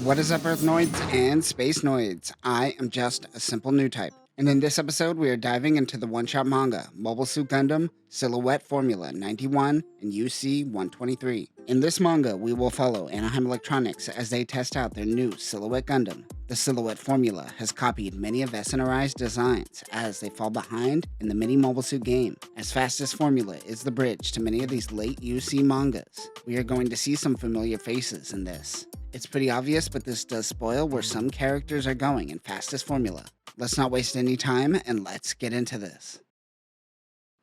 What is up, Earthnoids and Spacenoids? I am just a simple new type, and in this episode we are diving into the one-shot manga, Mobile Suit Gundam, Silhouette Formula 91 and UC 123. In this manga, we will follow Anaheim Electronics as they test out their new Silhouette Gundam. The Silhouette formula has copied many of SNRI's designs as they fall behind in the mini Mobile Suit game, as Fastest Formula is the bridge to many of these late UC mangas. We are going to see some familiar faces in this. It's pretty obvious, but this does spoil where some characters are going in Fastest Formula. Let's not waste any time and let's get into this.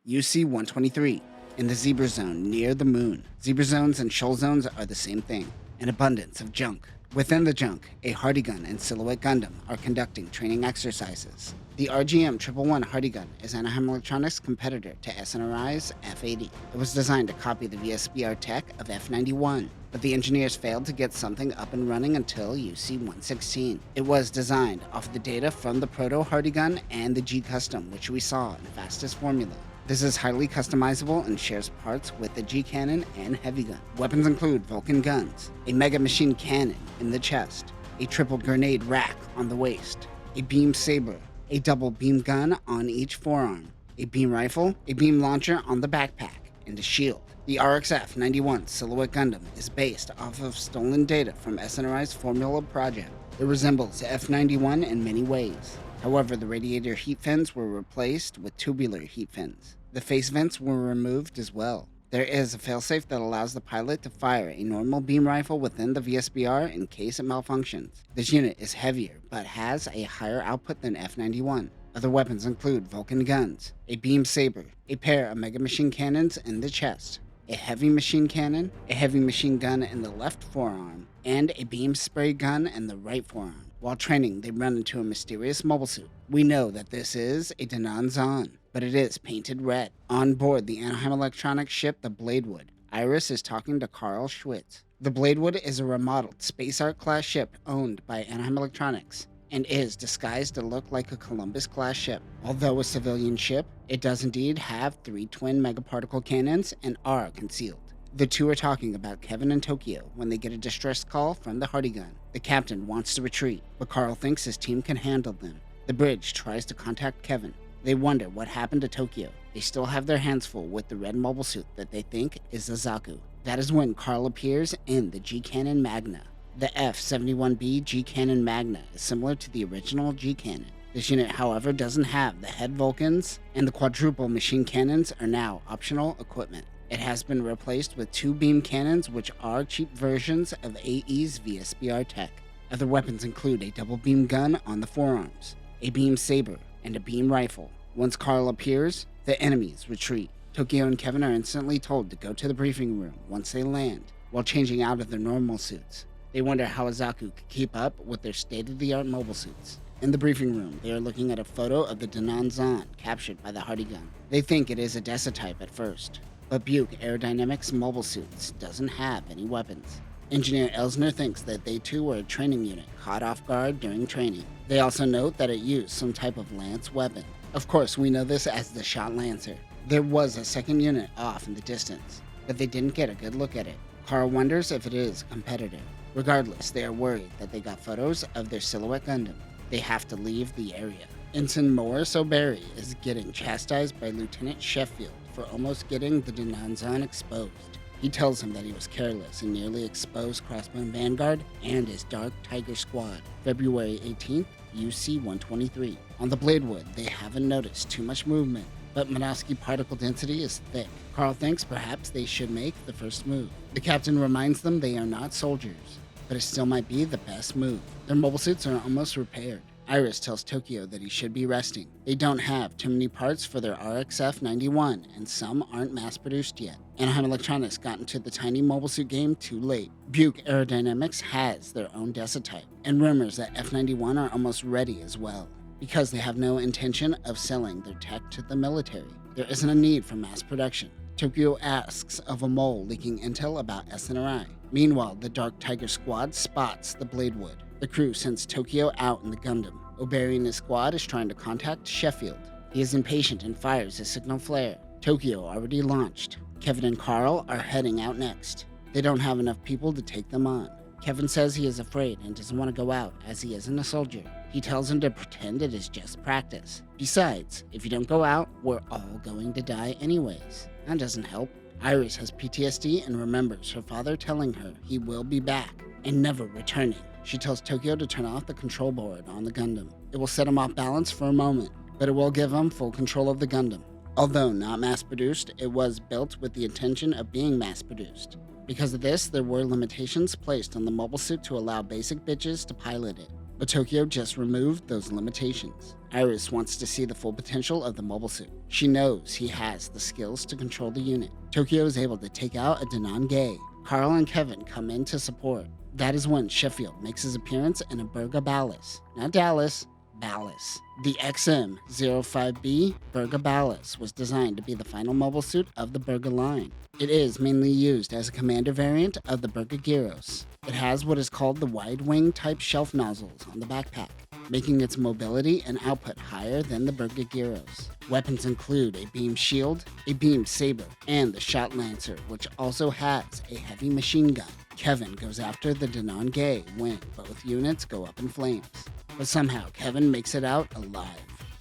UC 123. In the Zebra Zone near the moon. Zebra Zones and Shoal Zones are the same thing. An abundance of junk. Within the junk, a Hardy Gun and Silhouette Gundam are conducting training exercises. The RGM-111 Hardy Gun is Anaheim Electronics' competitor to SNRI's F-80. It was designed to copy the VSBR tech of F-91, but the engineers failed to get something up and running until UC-116. It was designed off the data from the Proto Hardy Gun and the G-Custom, which we saw in Fastest Formula. This is highly customizable and shares parts with the G-Cannon and Heavy Gun. Weapons include Vulcan guns, a Mega Machine Cannon in the chest, a triple grenade rack on the waist, a beam saber, a double beam gun on each forearm, a beam rifle, a beam launcher on the backpack, and a shield. The RXF-91 Silhouette Gundam is based off of stolen data from SNRI's Formula project. It resembles F-91 in many ways. However, the radiator heat fins were replaced with tubular heat fins. The face vents were removed as well. There is a failsafe that allows the pilot to fire a normal beam rifle within the VSBR in case it malfunctions. This unit is heavier, but has a higher output than F-91. Other weapons include Vulcan guns, a beam saber, a pair of Mega Machine Cannons in the chest, a heavy machine cannon, a heavy machine gun in the left forearm, and a beam spray gun in the right forearm. While training, they run into a mysterious mobile suit. We know that this is a Danan Zan, but it is painted red. On board the Anaheim Electronics ship, the Bladewood, Iris is talking to Carl Schwitz. The Bladewood is a remodeled Space Art-class ship owned by Anaheim Electronics, and is disguised to look like a Columbus-class ship. Although a civilian ship, it does indeed have 3 twin megaparticle cannons and are concealed. The two are talking about Kevin and Tokyo when they get a distress call from the Hardy Gun. The captain wants to retreat, but Carl thinks his team can handle them. The bridge tries to contact Kevin. They wonder what happened to Tokyo. They still have their hands full with the red mobile suit that they think is Zaku. That is when Carl appears in the G-Cannon Magna. The F-71B G-Cannon Magna is similar to the original G-Cannon. This unit, however, doesn't have the head Vulcans, and the quadruple machine cannons are now optional equipment. It has been replaced with 2 beam cannons, which are cheap versions of AE's VSBR tech. Other weapons include a double beam gun on the forearms, a beam saber, and a beam rifle. Once Carl appears, the enemies retreat. Tokyo and Kevin are instantly told to go to the briefing room once they land, while changing out of their normal suits. They wonder how Zaku could keep up with their state-of-the-art mobile suits. In the briefing room, they are looking at a photo of the Danan Zan captured by the Hardy Gun. They think it is a Desa type at first, but Buke Aerodynamics mobile suits doesn't have any weapons. Engineer Elsner thinks that they too were a training unit caught off guard during training. They also note that it used some type of lance weapon. Of course, we know this as the Shot Lancer. There was a second unit off in the distance, but they didn't get a good look at it. Carl wonders if it is a competitor. Regardless, they are worried that they got photos of their Silhouette Gundam. They have to leave the area. Ensign Morris O'Berry is getting chastised by Lieutenant Sheffield for almost getting the Danan Zan exposed. He tells him that he was careless and nearly exposed Crossbone Vanguard and his Dark Tiger Squad. February 18th, UC 123. On the Bladewood, they haven't noticed too much movement, but Minovsky particle density is thick. Carl thinks perhaps they should make the first move. The captain reminds them they are not soldiers, but it still might be the best move. Their mobile suits are almost repaired. Iris tells Tokyo that he should be resting. They don't have too many parts for their RXF-91, and some aren't mass-produced yet. Anaheim Electronics got into the tiny mobile suit game too late. Buke Aerodynamics has their own Desa type, and rumors that F-91 are almost ready as well. Because they have no intention of selling their tech to the military, there isn't a need for mass production. Tokyo asks of a mole leaking intel about SNRI. Meanwhile, the Dark Tiger Squad spots the Bladewood. The crew sends Tokyo out in the Gundam. O'Berry and his squad is trying to contact Sheffield. He is impatient and fires a signal flare. Tokyo already launched. Kevin and Carl are heading out next. They don't have enough people to take them on. Kevin says he is afraid and doesn't want to go out as he isn't a soldier. He tells him to pretend it is just practice. Besides, if you don't go out, we're all going to die anyways. That doesn't help. Iris has PTSD and remembers her father telling her he will be back and never returning. She tells Tokyo to turn off the control board on the Gundam. It will set him off balance for a moment, but it will give him full control of the Gundam. Although not mass-produced, it was built with the intention of being mass-produced. Because of this, there were limitations placed on the mobile suit to allow basic bitches to pilot it. But Tokyo just removed those limitations. Iris wants to see the full potential of the mobile suit. She knows he has the skills to control the unit. Tokyo is able to take out a Denon-Gay. Carl and Kevin come in to support. That is when Sheffield makes his appearance in a Burga Ballas. Not Dallas, Ballas. The XM-05B Burga Ballas was designed to be the final mobile suit of the Burga line. It is mainly used as a commander variant of the Burga Gyros. It has what is called the wide-wing type shelf nozzles on the backpack, making its mobility and output higher than the Burga Gyros. Weapons include a beam shield, a beam saber, and the shot lancer, which also has a heavy machine gun. Kevin goes after the Denon-Gay when both units go up in flames. But somehow Kevin makes it out alive.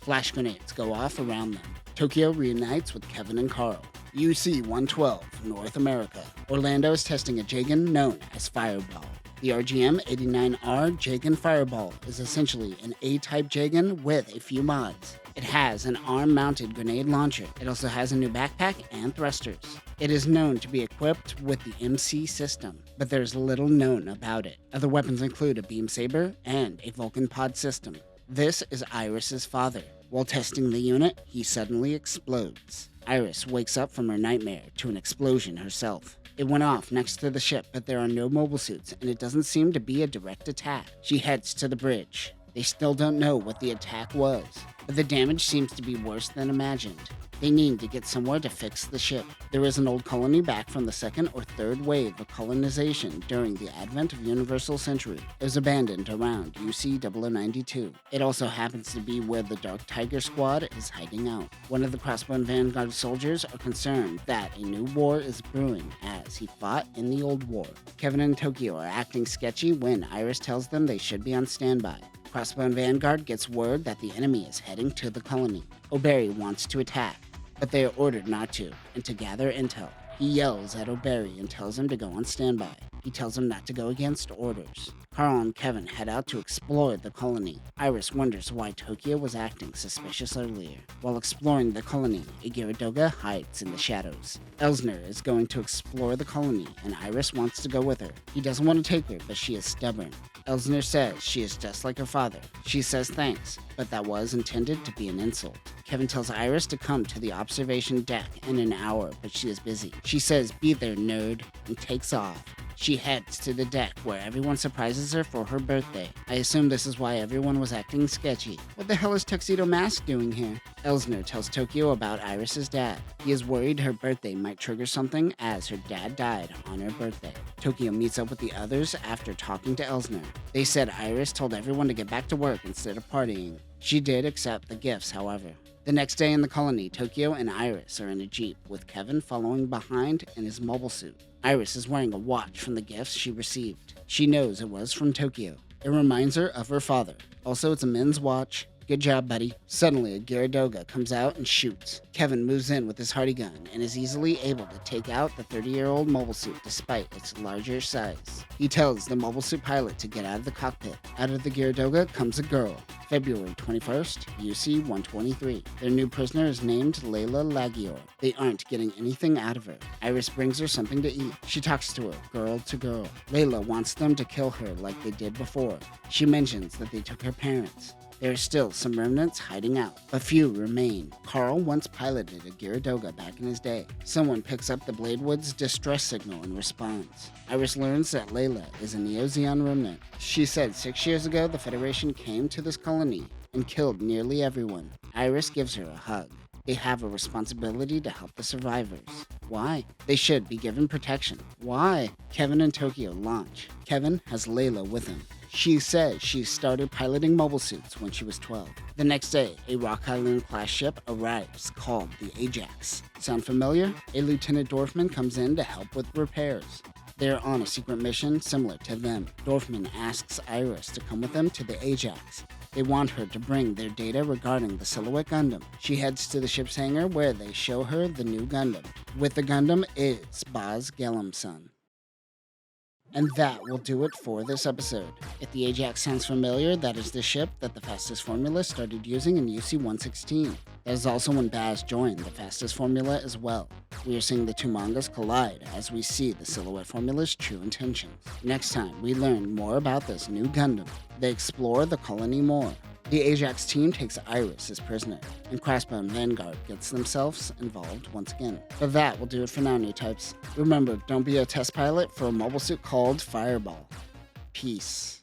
Flash grenades go off around them. Tokyo reunites with Kevin and Carl. UC-112, North America. Orlando is testing a J-gun known as Fireball. The RGM-89R J-gun Fireball is essentially an A-type J-gun with a few mods. It has an arm-mounted grenade launcher. It also has a new backpack and thrusters. It is known to be equipped with the MC system, but there's little known about it. Other weapons include a beam saber and a Vulcan pod system. This is Iris's father. While testing the unit, he suddenly explodes. Iris wakes up from her nightmare to an explosion herself. It went off next to the ship, but there are no mobile suits, and it doesn't seem to be a direct attack. She heads to the bridge. They still don't know what the attack was, but the damage seems to be worse than imagined. They need to get somewhere to fix the ship. There is an old colony back from the second or third wave of colonization during the advent of Universal Century. It was abandoned around UC-0092. It also happens to be where the Dark Tiger Squad is hiding out. One of the Crossbone Vanguard soldiers are concerned that a new war is brewing as he fought in the old war. Kevin and Tokyo are acting sketchy when Iris tells them they should be on standby. Crossbone Vanguard gets word that the enemy is heading to the colony. O'Berry wants to attack, but they are ordered not to, and to gather intel. He yells at O'Berry and tells him to go on standby. He tells him not to go against orders. Carl and Kevin head out to explore the colony. Iris wonders why Tokyo was acting suspicious earlier. While exploring the colony, a Gyaradoga hides in the shadows. Elsner is going to explore the colony, and Iris wants to go with her. He doesn't want to take her, but she is stubborn. Elsner says she is just like her father. She says thanks, but that was intended to be an insult. Kevin tells Iris to come to the observation deck in an hour, but she is busy. She says, "Be there, nerd," and takes off. She heads to the deck where everyone surprises her for her birthday. I assume this is why everyone was acting sketchy. What the hell is Tuxedo Mask doing here? Elsner tells Tokyo about Iris's dad. He is worried her birthday might trigger something as her dad died on her birthday. Tokyo meets up with the others after talking to Elsner. They said Iris told everyone to get back to work instead of partying. She did accept the gifts, however. The next day in the colony, Tokyo and Iris are in a jeep, with Kevin following behind in his mobile suit. Iris is wearing a watch from the gifts she received. She knows it was from Tokyo. It reminds her of her father. Also, it's a men's watch. Good job, buddy. Suddenly, a Gyaradoga comes out and shoots. Kevin moves in with his hardy gun and is easily able to take out the 30-year-old mobile suit despite its larger size. He tells the mobile suit pilot to get out of the cockpit. Out of the Gyaradoga comes a girl. February 21st, UC-123. Their new prisoner is named Layla Lagior. They aren't getting anything out of her. Iris brings her something to eat. She talks to her, girl to girl. Layla wants them to kill her like they did before. She mentions that they took her parents. There are still some remnants hiding out, but few remain. Carl once piloted a Gyaradoga back in his day. Someone picks up the Bladewood's distress signal and responds. Iris learns that Layla is a Neo-Zeon remnant. She said 6 years ago the Federation came to this colony and killed nearly everyone. Iris gives her a hug. They have a responsibility to help the survivors. Why? They should be given protection. Why? Kevin and Tokyo launch. Kevin has Layla with him. She says she started piloting mobile suits when she was 12. The next day, a Rock Island-class ship arrives called the Ajax. Sound familiar? A Lieutenant Dorfman comes in to help with repairs. They're on a secret mission similar to them. Dorfman asks Iris to come with them to the Ajax. They want her to bring their data regarding the Silhouette Gundam. She heads to the ship's hangar where they show her the new Gundam. With the Gundam is Baz Gelumson. And that will do it for this episode. If the Ajax sounds familiar, that is the ship that the Fastest Formula started using in UC-116. That is also when Baz joined the Fastest Formula as well. We are seeing the two mangas collide as we see the Silhouette Formula's true intentions. Next time, we learn more about this new Gundam. They explore the colony more. The Ajax team takes Iris as prisoner, and Crossbow and Vanguard gets themselves involved once again. But that will do it for now, new types. Remember, don't be a test pilot for a mobile suit called Fireball. Peace.